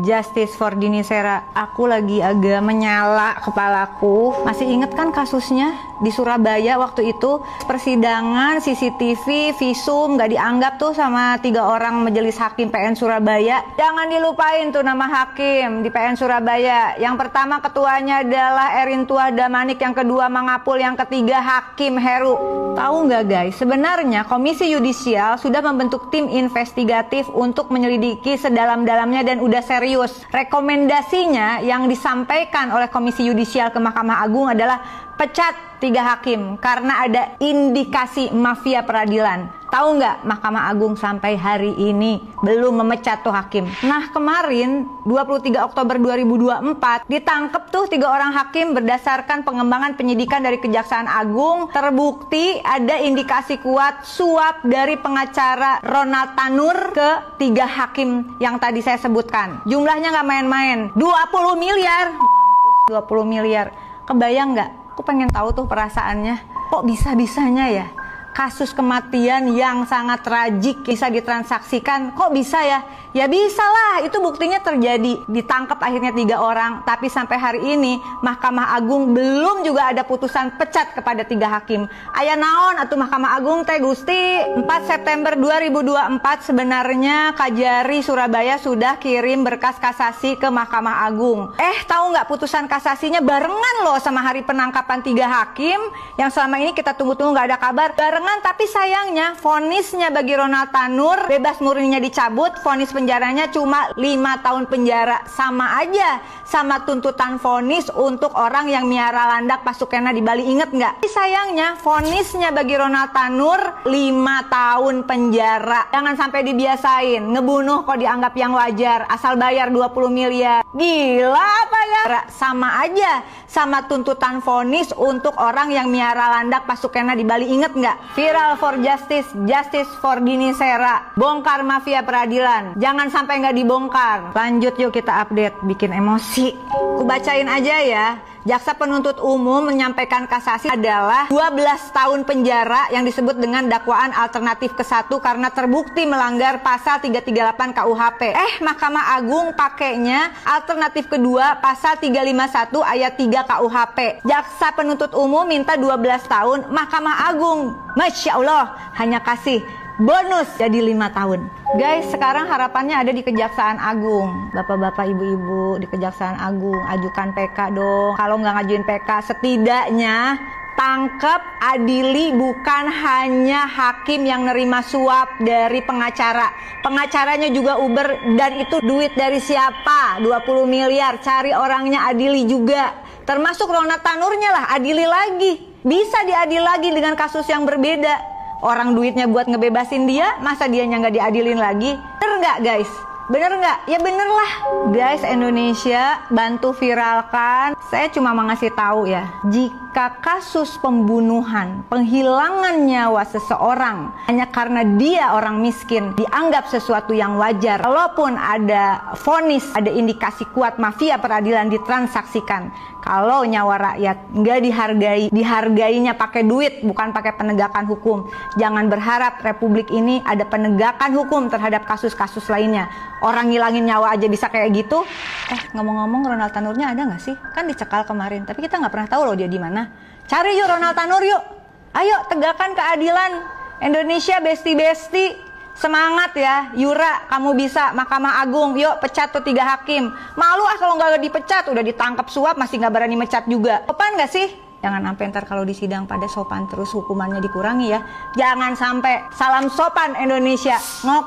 Justice for Dini Sera. Aku lagi agak menyala kepalaku. Masih inget kan kasusnya di Surabaya waktu itu? Persidangan, CCTV, visum gak dianggap tuh sama 3 orang majelis hakim PN Surabaya. Jangan dilupain tuh nama hakim di PN Surabaya. Yang pertama ketuanya adalah Erin Tuah Damanik, yang kedua Mangapul, yang ketiga Hakim Heru. Tahu nggak guys, sebenarnya Komisi Yudisial sudah membentuk tim investigatif untuk menyelidiki sedalam-dalamnya dan udah serius. Rekomendasinya yang disampaikan oleh Komisi Yudisial ke Mahkamah Agung adalah pecat 3 hakim karena ada indikasi mafia peradilan. Tahu nggak, Mahkamah Agung sampai hari ini belum memecat tuh hakim. Nah kemarin 23 Oktober 2024 ditangkep tuh 3 orang hakim berdasarkan pengembangan penyidikan dari Kejaksaan Agung. Terbukti ada indikasi kuat suap dari pengacara Ronald Tanur ke 3 hakim yang tadi saya sebutkan. Jumlahnya nggak main-main, 20 miliar. 20 miliar. Kebayang nggak? Aku pengen tahu tuh perasaannya. Kok bisa-bisanya ya kasus kematian yang sangat tragik bisa ditransaksikan? Kok bisa ya? Ya bisa lah, itu buktinya terjadi. Ditangkap akhirnya 3 orang, tapi sampai hari ini Mahkamah Agung belum juga ada putusan pecat kepada 3 hakim. Aya naon atuh Mahkamah Agung teh Gusti? 4 September 2024 sebenarnya Kajari Surabaya sudah kirim berkas kasasi ke Mahkamah Agung. Tahu nggak, putusan kasasinya barengan loh sama hari penangkapan 3 hakim yang selama ini kita tunggu-tunggu nggak ada kabar. Barengan, tapi sayangnya vonisnya bagi Ronald Tanur bebas murninya dicabut, vonis penjaranya cuma 5 tahun penjara. Sama aja sama tuntutan vonis untuk orang yang miara landak pasukena di Bali, inget nggak? Sayangnya vonisnya bagi Ronald Tanur 5 tahun penjara. Jangan sampai dibiasain, ngebunuh kok dianggap yang wajar, asal bayar 20 miliar. Gila apa ya? Sama aja sama tuntutan vonis untuk orang yang miara landak pasukena di Bali, inget nggak? Viral for Justice, Justice for Dini Sera, bongkar mafia peradilan. Jangan sampai nggak dibongkar. Lanjut yuk kita update, bikin emosi. Ku bacain aja ya. Jaksa penuntut umum menyampaikan kasasi adalah 12 tahun penjara yang disebut dengan dakwaan alternatif ke-1 karena terbukti melanggar pasal 338 KUHP. Mahkamah Agung pakainya alternatif kedua pasal 351 ayat 3 KUHP. Jaksa penuntut umum minta 12 tahun, Mahkamah Agung, Masya Allah, hanya kasih bonus jadi 5 tahun. Guys, sekarang harapannya ada di Kejaksaan Agung. Bapak-bapak, ibu-ibu di Kejaksaan Agung, ajukan PK dong. Kalau nggak ngajuin PK, setidaknya tangkap, adili bukan hanya hakim yang nerima suap dari pengacara. Pengacaranya juga Uber, dan itu duit dari siapa? 20 miliar. Cari orangnya, adili juga. Termasuk Ronald Tanurnya lah, adili lagi. Bisa diadili lagi dengan kasus yang berbeda. Orang duitnya buat ngebebasin dia, masa dianya nggak diadilin lagi? Bener nggak guys? Bener nggak? Ya bener lah. Guys, Indonesia bantu viralkan. Saya cuma mau ngasih tahu ya, jika kasus pembunuhan, penghilangan nyawa seseorang hanya karena dia orang miskin dianggap sesuatu yang wajar, walaupun ada vonis, ada indikasi kuat mafia peradilan ditransaksikan. Kalau nyawa rakyat nggak dihargai, dihargainya pakai duit, bukan pakai penegakan hukum. Jangan berharap Republik ini ada penegakan hukum terhadap kasus-kasus lainnya. Orang ngilangin nyawa aja bisa kayak gitu. Ngomong-ngomong, Ronald Tanurnya ada nggak sih? Kan dicekal kemarin, tapi kita nggak pernah tahu loh dia di mana. Cari yuk Ronald Tanur yuk. Ayo tegakkan keadilan. Indonesia besti-besti. Semangat ya, Yura, kamu bisa. Mahkamah Agung, yuk pecat tuh 3 hakim. Malu kalau nggak dipecat, udah ditangkap suap masih nggak berani mecat juga. Sopan nggak sih? Jangan sampai ntar kalau di sidang pada sopan terus hukumannya dikurangi ya. Jangan sampai. Salam sopan Indonesia. Ngok.